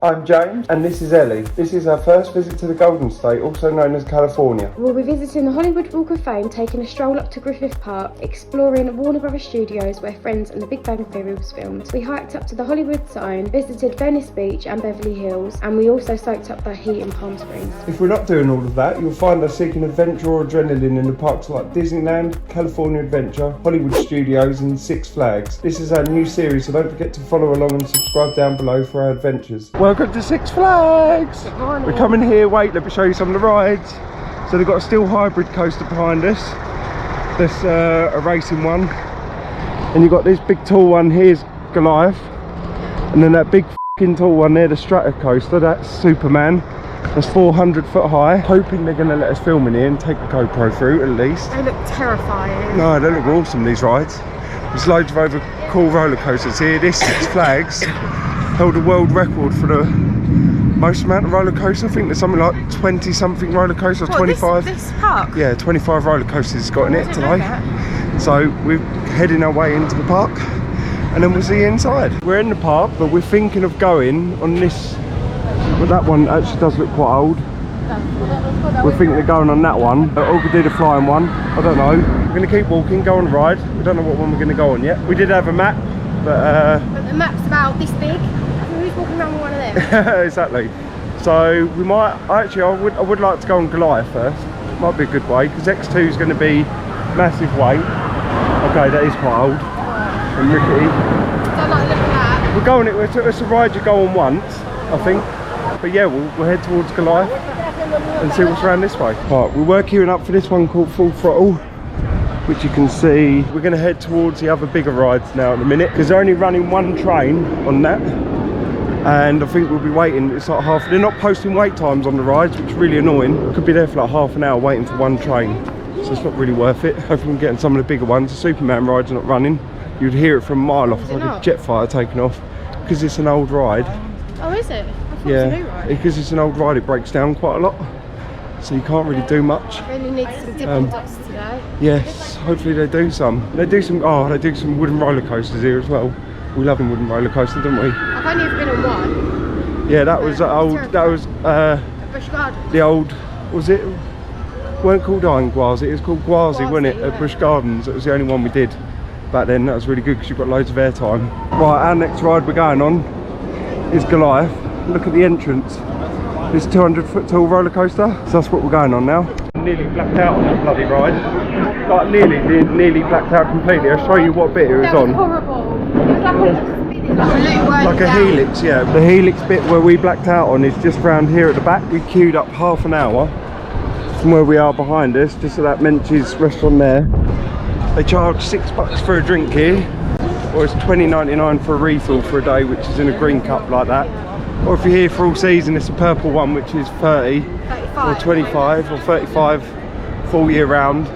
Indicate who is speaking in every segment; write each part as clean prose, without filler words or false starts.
Speaker 1: I'm James and this is Ellie. This is our first visit to the Golden State, also known as California.
Speaker 2: We'll be visiting the Hollywood Walk of Fame, taking a stroll up to Griffith Park, exploring Warner Brothers Studios where Friends and The Big Bang Theory was filmed. We hiked up to the Hollywood sign, visited Venice Beach and Beverly Hills, and we also soaked up the heat in Palm Springs.
Speaker 1: If we're not doing all of that, you'll find us seeking adventure or adrenaline in the parks like Disneyland, California Adventure, Hollywood Studios and Six Flags. This is our new series, so don't forget to follow along and subscribe down below for our adventures. Welcome to Six Flags!
Speaker 2: Good morning.
Speaker 1: We're coming here, wait, let me show you some of the rides. So they've got a steel hybrid coaster behind us. That's a racing one. And you've got this big tall one, here's Goliath. And then that big f***ing tall one there, the Strata coaster, that's Superman. That's 400 foot high. Hoping they're going to let us film in here and take the GoPro through at least.
Speaker 2: They look terrifying.
Speaker 1: No, they look awesome, these rides. There's loads of cool roller coasters here. This Six Flags held a world record for the most amount of roller coasters. I think there's something like 20 something roller coasters,
Speaker 2: what,
Speaker 1: 25.
Speaker 2: This park?
Speaker 1: Yeah, 25 roller coasters it's got in it today. So we're heading our way into the park and then we'll see you inside. We're in the park, but we're thinking of going on this. But that one actually does look quite old. We're thinking of going on that one. Or we could do the flying one. I don't know. We're going to keep walking, go on the ride. We don't know what one we're going to go on yet. We did have a map, but
Speaker 2: the map's about this big. Who's walking around with one of them?
Speaker 1: exactly. So we might actually. I would like to go on Goliath first. Might be a good way because X2 is going to be massive weight. Okay, that is quite old and rickety.
Speaker 2: Don't like looking at.
Speaker 1: We're going it. It's a ride you go on once, I think. But yeah, we'll head towards Goliath and see what's around this way. Right, we're working up for this one called Full Throttle, which you can see. We're going to head towards the other bigger rides now in a minute because they're only running one train on that, and I think we'll be waiting. It's like they're not posting wait times on the rides, which is really annoying. Could be there for like half an hour waiting for one train, so it's not really worth it. Hopefully we're getting some of the bigger ones. The Superman ride's not running. You'd hear it from a mile off, like a jet fighter taking off, because it's an old ride.
Speaker 2: Oh, is it?
Speaker 1: Yeah, because it's an old ride, it breaks down quite a lot, so you can't really do much.
Speaker 2: Really need some dipping dots today.
Speaker 1: Yes, hopefully they do some. They do some wooden roller coasters here as well. We love a wooden roller coaster, don't we?
Speaker 2: I've only ever been on one.
Speaker 1: Yeah, that was old. That was
Speaker 2: Busch Gardens.
Speaker 1: the old. Was it? Weren't called Iron Gwazi. It was called Gwazi, wasn't it? At Busch Gardens. It was the only one we did back then. That was really good because you've got loads of airtime. Right, our next ride we're going on is Goliath. Look at the entrance. This 200 foot tall roller coaster. So that's what we're going on now. Nearly blacked out on that bloody ride. Like nearly blacked out completely. I'll show you what bit it was on.
Speaker 2: Horrible. It was
Speaker 1: Like a helix, yeah. The helix bit where we blacked out on is just round here at the back. We queued up half an hour from where we are behind us, just at that Mench's restaurant there. They charge $6 for a drink here, or it's $20.99 for a refill for a day, which is in a green cup like that. Or if you're here for all season, it's a purple one, which is 30 or 25 or 35 full year round.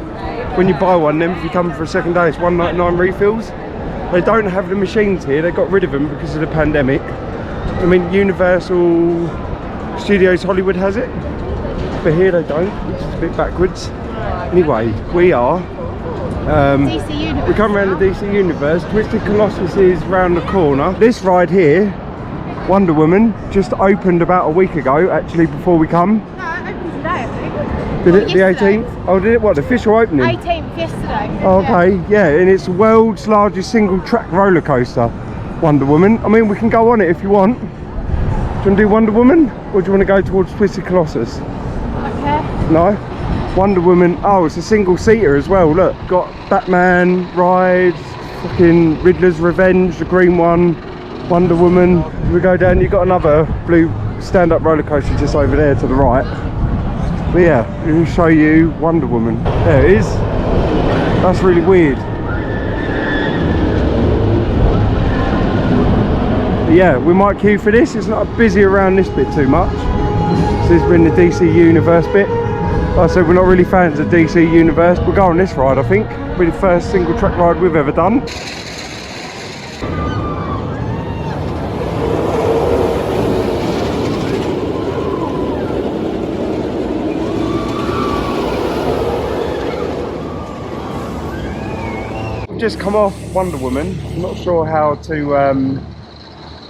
Speaker 1: When you buy one, then if you come for a second day, it's $1.99 refills. They don't have the machines here. They got rid of them because of the pandemic. I mean, Universal Studios Hollywood has it, but here they don't, which is a bit backwards. Anyway, we are.
Speaker 2: DC Universe.
Speaker 1: We come around the DC Universe. Twisted Colossus is round the corner. This ride here, Wonder Woman, just opened about a week ago, actually, before we come.
Speaker 2: No, it opened today, I think.
Speaker 1: Did it? The 18th? Oh, did it? What, the official opening?
Speaker 2: 18th, yesterday.
Speaker 1: Oh, okay, yeah, and it's the world's largest single track roller coaster, Wonder Woman. I mean, we can go on it if you want. Do you want to do Wonder Woman, or do you want to go towards Twisted Colossus?
Speaker 2: Okay.
Speaker 1: No? Wonder Woman, oh, it's a single seater as well, look. Got Batman rides, fucking Riddler's Revenge, the green one, Wonder Woman. We go down, you've got another blue stand-up roller coaster just over there to the right. But yeah, we'll show you Wonder Woman. There it is. That's really weird. But yeah, we might queue for this. It's not busy around this bit too much. So this has been the DC Universe bit. Like I said, we're not really fans of DC Universe. We'll go on this ride, I think. It'll be the first single track ride we've ever done. Just come off Wonder Woman. I'm not sure how to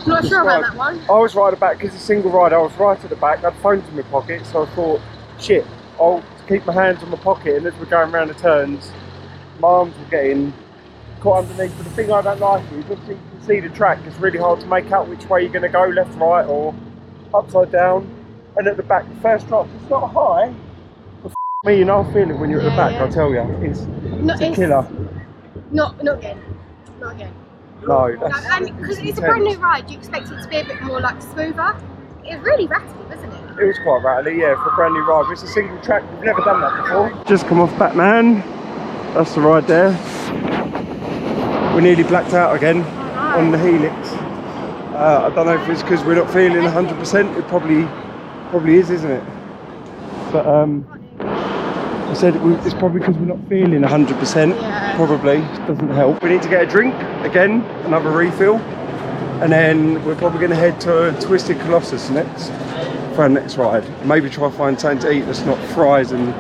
Speaker 3: Not sure about that one.
Speaker 1: I was right at the back because it's a single ride. I was right at the back. I had phones in my pocket, so I thought, shit, I'll keep my hands on my pocket. And as we're going around the turns, my arms were getting caught underneath. But the thing I don't like is, obviously you can see the track. It's really hard to make out which way you're going to go, left, right, or upside down. And at the back, the first drop, it's not high. But me, you know, I feel it when you're at the back. I tell you, it's a killer.
Speaker 3: Not again. Not again.
Speaker 1: No, that's
Speaker 3: because it's a brand new ride, you expect it to be a bit more like smoother. It's really rattly, wasn't it?
Speaker 1: It was quite rattly, yeah, for a brand new ride. But it's a single track. We've never done that before. Just come off Batman. That's the ride there. We nearly blacked out again on the Helix. I don't know if it's because we're not feeling 100%. It probably is, isn't it? But I said it's probably because we're not feeling 100%.
Speaker 3: Yeah.
Speaker 1: Probably doesn't help. We need to get a drink again, another refill, and then we're probably going to head to Twisted Colossus next for our next ride. Maybe try to find something to eat that's not fries and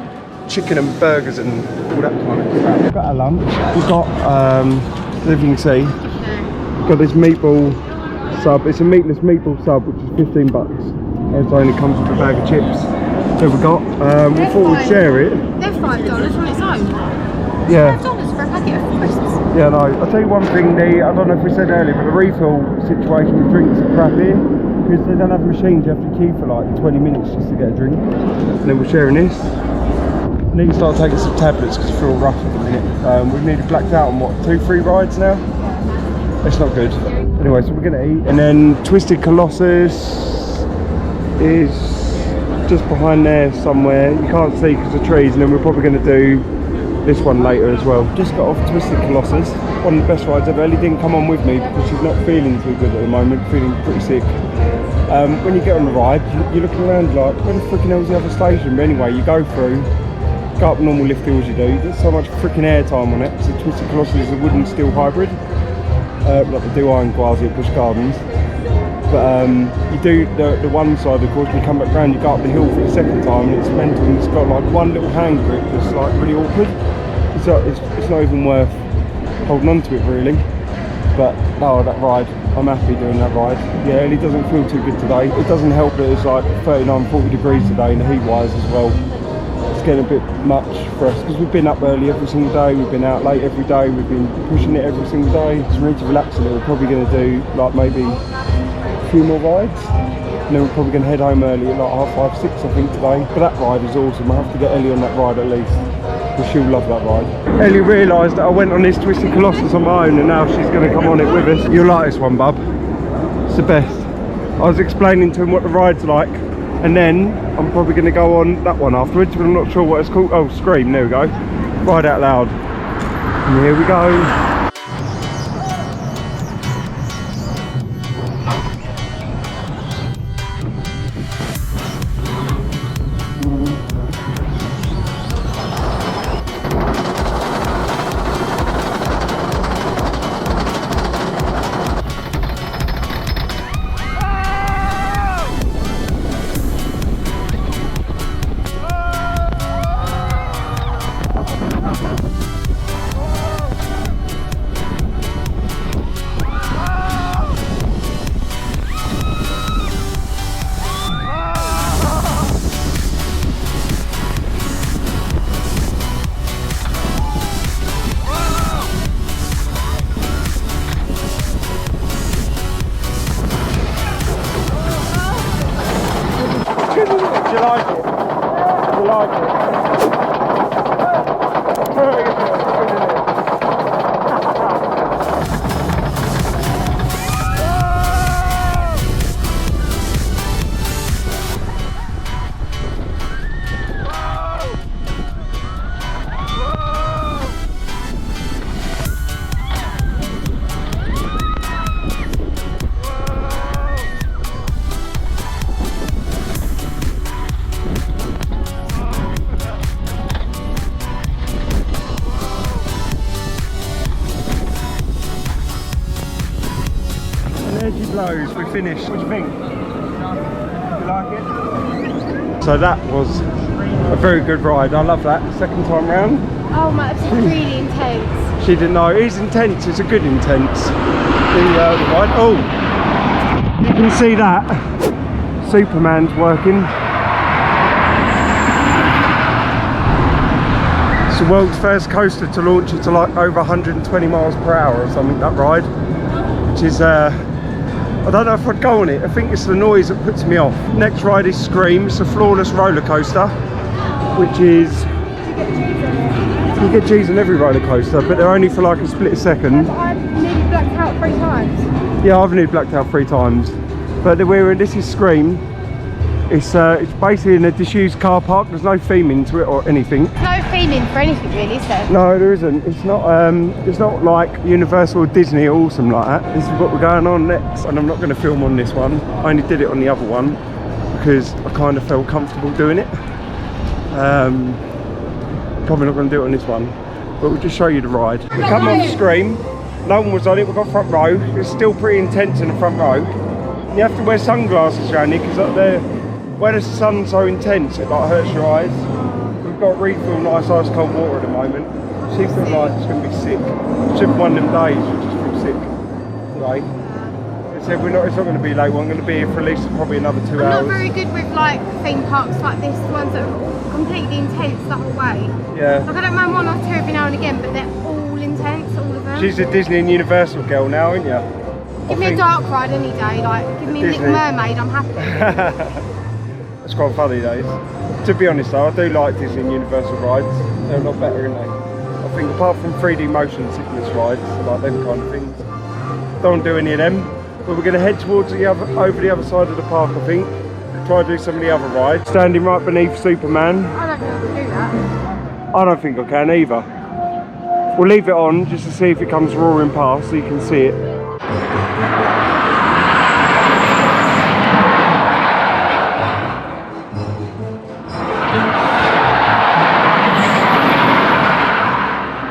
Speaker 1: chicken and burgers and all that kind of crap. We've got our lunch. We've got, as you can see, we've got this meatball sub. It's a meatless meatball sub, which is 15 bucks. It only comes with a bag of chips. So we got. We thought we'd share it.
Speaker 3: They're $5 on its own.
Speaker 1: Yeah.
Speaker 3: $5 for a packet of crisps.
Speaker 1: Yeah, no. I'll tell you one thing. I don't know if we said earlier, but the refill situation with drinks are crap here because they don't have machines. You have to queue for like 20 minutes just to get a drink. And then we're sharing this. I need to start taking some tablets because I feel rough at the minute. We've nearly blacked out on what, 2-3 rides now. It's not good. Anyway, so we're gonna eat, and then Twisted Colossus is just behind there somewhere. You can't see because of trees, and then we're probably going to do this one later as well. Just got off Twisted Colossus, one of the best rides ever. Ellie didn't come on with me because she's not feeling too good at the moment, feeling pretty sick. When you get on the ride, you're looking around like, where the freaking hell's the other station? But anyway, you go through, go up normal lift hills you do. There's so much freaking air time on it. So Twisted Colossus is a wooden steel hybrid, like the Duai and Gwazi at Busch Gardens. But you do the one side, of course, when you come back round, you go up the hill for the second time, and it's mental. And it's got like one little hand grip that's like really awkward. It's not even worth holding on to it really. But oh, that ride, I'm happy doing that ride. Yeah, Ellie doesn't feel too good today. It doesn't help that it's like 39, 40 degrees today, and the heat wise as well. It's getting a bit much for us because we've been up early every single day, we've been out late every day, we've been pushing it every single day. So we need to relax a little. We're probably going to do like maybe a few more rides, and then we're probably going to head home early at like 5:30, 6 I think today. But that ride is awesome. I have to get Ellie on that ride at least, because she'll love that ride. Ellie realised that I went on this Twisted Colossus on my own, and now she's going to come on it with us. You'll like this one, bub. It's the best. I was explaining to him what the ride's like, and then I'm probably going to go on that one afterwards, but I'm not sure what it's called. Oh, Scream, there we go. Ride out loud. And here we go. Energy blows, we finished. What do you think? You like it? So that was a very good ride. I love that. Second time round.
Speaker 3: Oh my, it's really intense.
Speaker 1: She didn't know. It is intense. It's a good intense. The ride. Oh, You can see that Superman's working. It's the world's first coaster to launch it to like over 120 miles per hour or something, that ride. Which is, I don't know if I'd go on it. I think it's the noise that puts me off. Next ride is Scream. It's a floorless roller coaster, which is... You get G's on every roller coaster, but they're only for like a split second.
Speaker 3: I've nearly blacked out 3 times.
Speaker 1: Yeah, I've nearly blacked out 3 times. But this is Scream. It's basically in a disused car park. There's no theming to it or anything.
Speaker 3: There's no theming for anything really, is there?
Speaker 1: No, there isn't. It's not like Universal or Disney or something like that. This is what we're going on next. And I'm not going to film on this one. I only did it on the other one because I kind of felt comfortable doing it. Probably not going to do it on this one, but we'll just show you the ride. We come off Scream, no one was on it, we've got front row. It's still pretty intense in the front row. And you have to wear sunglasses around here because where the sun's so intense it like hurts your eyes. We've got refill nice ice cold water at the moment. She feels like it's going to be sick. It's just one of them days you just feel sick today. They said it's not going to be late, I'm going to be here for at least probably another 2 hours.
Speaker 3: I'm not very good with like theme parks like this, the ones that are completely intense the whole way.
Speaker 1: Yeah.
Speaker 3: Like I don't mind one or two every now and again, but they're all intense, all of them.
Speaker 1: She's a Disney and Universal girl now, isn't you?
Speaker 3: Give me a dark ride any day, like give me a Little Mermaid, I'm happy.
Speaker 1: That's quite funny days. To be honest though, I do like Disney and Universal rides. They're a lot better, aren't they? I think apart from 3D motion sickness rides, like them kind of things, don't do any of them. But we're going to head towards over the other side of the park, I think. Try to do some of the other rides. Standing right beneath Superman.
Speaker 3: I don't think I can do that.
Speaker 1: I don't think I can either. We'll leave it on just to see if it comes roaring past so you can see it.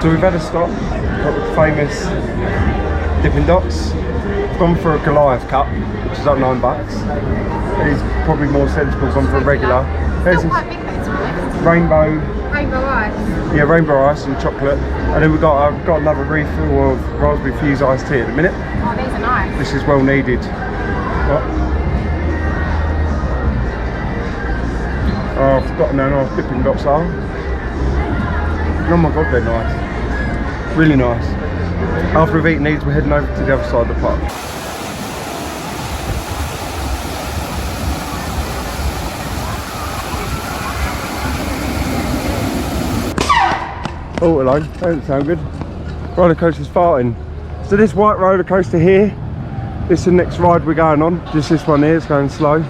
Speaker 1: So we've had a stop at the famous Dippin' Dots. We've gone for a Goliath cup, which is up $9. It's probably more sensible gone for a regular. There's
Speaker 3: Still quite big though, to be honest.
Speaker 1: rainbow
Speaker 3: Ice.
Speaker 1: Yeah, rainbow ice and chocolate. And then I've got another refill of raspberry fuse iced tea at the minute.
Speaker 3: Oh, these are nice.
Speaker 1: This is well needed. What? Oh, I've forgotten how nice Dippin' Dots are. Oh my god, they're nice. Really nice. After we've eaten these, we're heading over to the other side of the park. Oh, hello. That doesn't sound good. Roller coaster's farting. So this white roller coaster here, this is the next ride we're going on. Just this one here, it's going slow.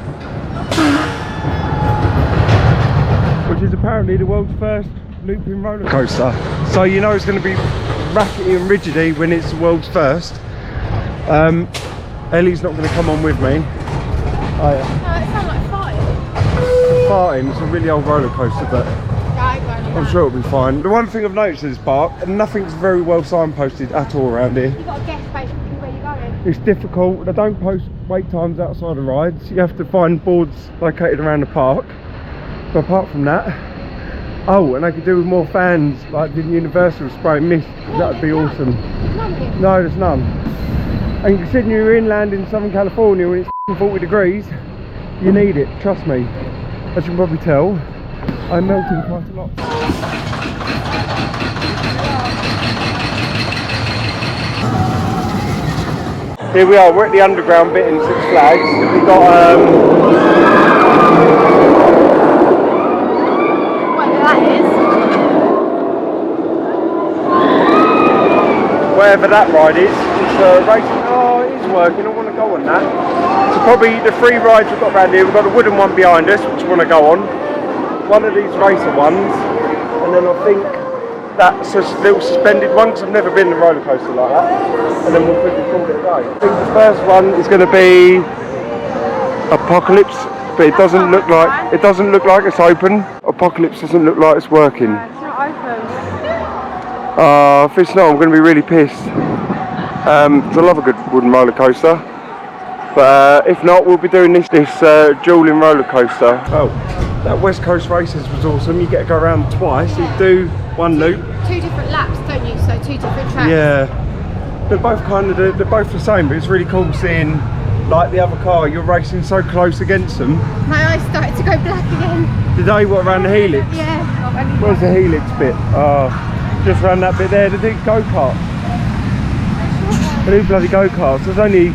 Speaker 1: Which is apparently the world's first looping roller coaster. So you know it's going to be rackety and rigidy when it's the world's first. Ellie's not going to come on with me.
Speaker 3: No, it sounds like farting.
Speaker 1: Farting, it's a really old roller coaster, but I'm sure it'll be fine. The one thing I've noticed in this park, and nothing's very well signposted at all around here.
Speaker 3: You've got to guess basically where you're going.
Speaker 1: It's difficult. They don't post wait times outside of rides. You have to find boards located around the park. But apart from that, oh, and I could do with more fans like the Universal spray mist. That would be awesome.
Speaker 3: There's none here.
Speaker 1: No, there's none. And considering you're inland in Southern California when it's 40 degrees, you need it. Trust me. As you can probably tell, I'm melting quite a lot. Here we are, we're at the underground bit in Six Flags. We've got
Speaker 3: Whatever that is.
Speaker 1: wherever that ride is, it's racing. Oh, it is working, I want to go on that. So probably the 3 rides we've got around here, we've got the wooden one behind us, which we want to go on. One of these racer ones, and then I think that's a little suspended one, because I've never been in a roller coaster like that. And then we'll quickly call it a day. I think the first one is going to be Apocalypse, but it doesn't look like it's open. Apocalypse doesn't look like it's working.
Speaker 3: It's not open.
Speaker 1: If it's not, I'm going to be really pissed. I love a good wooden roller coaster, but if not, we'll be doing this dueling roller coaster. Oh, that West Coast Races was awesome. You get to go around twice. You do one loop.
Speaker 3: 2 different laps, don't you? So 2 different tracks.
Speaker 1: Yeah, they're both the same, but it's really cool seeing like the other car, you're racing so close against them.
Speaker 3: My eyes started to go black again.
Speaker 1: Did they what around the helix?
Speaker 3: Yeah.
Speaker 1: Where's the helix bit? Just around that bit there. They do go-karts. They do bloody go-karts. There's only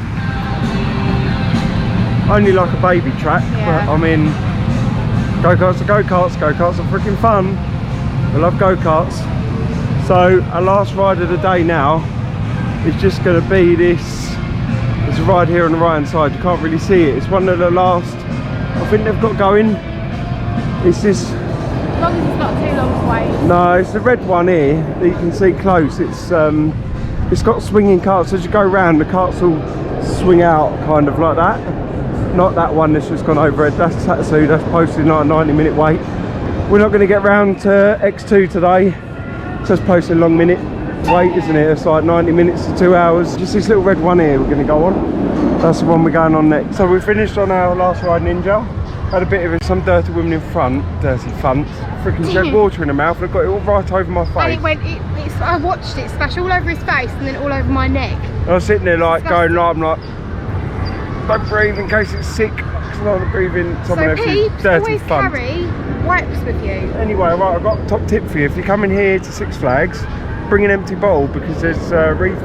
Speaker 1: like a baby track.
Speaker 3: Yeah.
Speaker 1: But I mean, go-karts are go-karts. Go-karts are freaking fun. I love go-karts. So our last ride of the day now is just going to be this. There's a ride here on the right hand side. You can't really see it. It's one of the last I think they've got going. It's this.
Speaker 3: As long as it's not too long to wait.
Speaker 1: No, it's the red one here that you can see close. It's got swinging carts. As you go round, the carts will swing out kind of like that. Not that one that's just gone over it. That's Tatsu. That's posted like a 90-minute wait. We're not going to get round to X2 today. So it's posted a long minute wait, isn't it? It's like 90 minutes to 2 hours. Just this little red one here we're going to go on. That's the one we're going on next. So we finished on our last ride Ninja. Had a bit of some dirty women in front, dirty funts. Freaking shed water in her mouth. I've got it all right over my face.
Speaker 3: And I watched it splash all over his face and then all over my neck.
Speaker 1: I was sitting there like going like, I'm like, don't breathe in case it's sick. Because I don't want to breathe in someone else's dirty
Speaker 3: always
Speaker 1: fun.
Speaker 3: carry wipes with you.
Speaker 1: Anyway, right, I've got a top tip for you. If you're coming here to Six Flags, bring an empty bowl because there's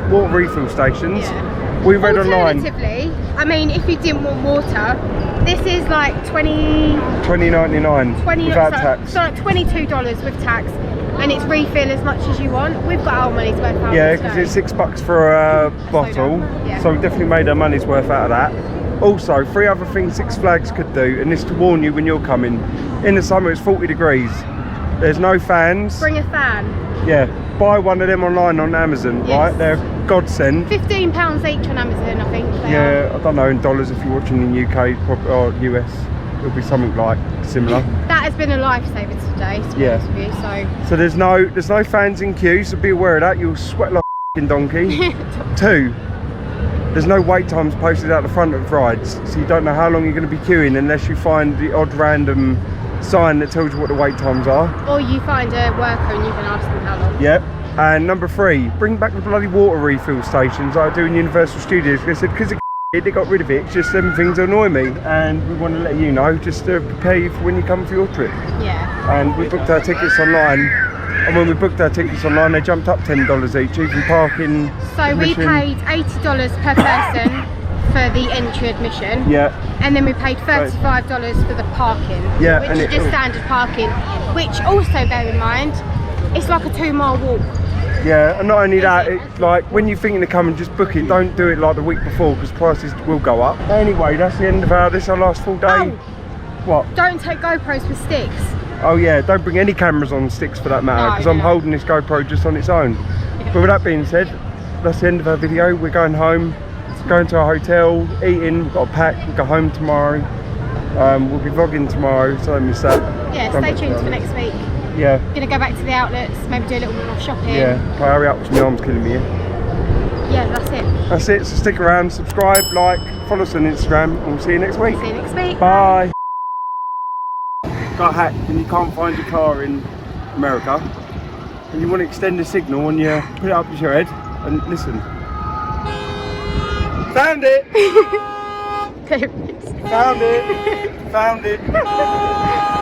Speaker 1: water refill stations.
Speaker 3: Yeah.
Speaker 1: We read online.
Speaker 3: Alternatively, I mean, if you didn't want water, this is like
Speaker 1: $20.99 without tax.
Speaker 3: So like $22 with tax, and it's refill as much as you want. We've got our money's worth out.
Speaker 1: Yeah, because it's $6 for a bottle,
Speaker 3: Yeah.
Speaker 1: so we definitely made our money's worth out of that. Also, 3 other things Six Flags could do, and this to warn you when you're coming. In the summer it's 40 degrees. There's no fans.
Speaker 3: Bring a fan.
Speaker 1: Yeah, buy one of them online on Amazon,
Speaker 3: Yes.
Speaker 1: right? They're godsend.
Speaker 3: £15 each on Amazon, I think.
Speaker 1: Yeah, I don't know in dollars if you're watching in UK or US. It'll be something like similar.
Speaker 3: That has been a lifesaver today, to be honest with you,
Speaker 1: So there's no fans in queue, so be aware of that. You'll sweat like a f***ing donkey. 2, there's no wait times posted out the front of rides, so you don't know how long you're going to be queuing unless you find the odd random sign that tells you what the wait times are.
Speaker 3: Or you find a worker and you can ask them how long.
Speaker 1: Yep. And number 3, bring back the bloody water refill stations like I do in Universal Studios. They said because they got rid of it, it's just them things annoy me, and we want to let you know just to prepare you for when you come for your trip.
Speaker 3: Yeah.
Speaker 1: And we booked our tickets online, and when we booked our tickets online they jumped up $10 each, even parking.
Speaker 3: So
Speaker 1: admission.
Speaker 3: we paid $80 per person for the entry admission.
Speaker 1: Yeah.
Speaker 3: And then we paid $35 for the parking.
Speaker 1: Yeah,
Speaker 3: which
Speaker 1: and
Speaker 3: is just standard parking. Which also, bear in mind, it's like a 2-mile walk.
Speaker 1: Yeah, and not only that, it's like when you're thinking of coming, just book it. Don't do it like the week before because prices will go up. Anyway, that's the end of our last full day.
Speaker 3: Oh,
Speaker 1: what?
Speaker 3: don't take GoPros with sticks.
Speaker 1: Oh yeah, don't bring any cameras on sticks for that matter, because I'm holding this GoPro just on its own. But with that being said, that's the end of our video. We're going home, going to our hotel, eating, we've got a pack, we'll go home tomorrow. We'll be vlogging tomorrow, so don't miss that.
Speaker 3: Yeah, stay tuned for next week.
Speaker 1: Yeah.
Speaker 3: Gonna go back to the outlets, maybe do a little bit more shopping.
Speaker 1: Yeah, hurry up because my arm's killing me.
Speaker 3: Yeah, that's it.
Speaker 1: That's it, so stick around, subscribe, like, follow us on Instagram, and we'll see you next week.
Speaker 3: See you next week.
Speaker 1: Bye. Got hacked and you can't find your car in America, and you want to extend the signal and you put it up to your head and listen. Found it!
Speaker 3: There it is.
Speaker 1: Found it! Found it!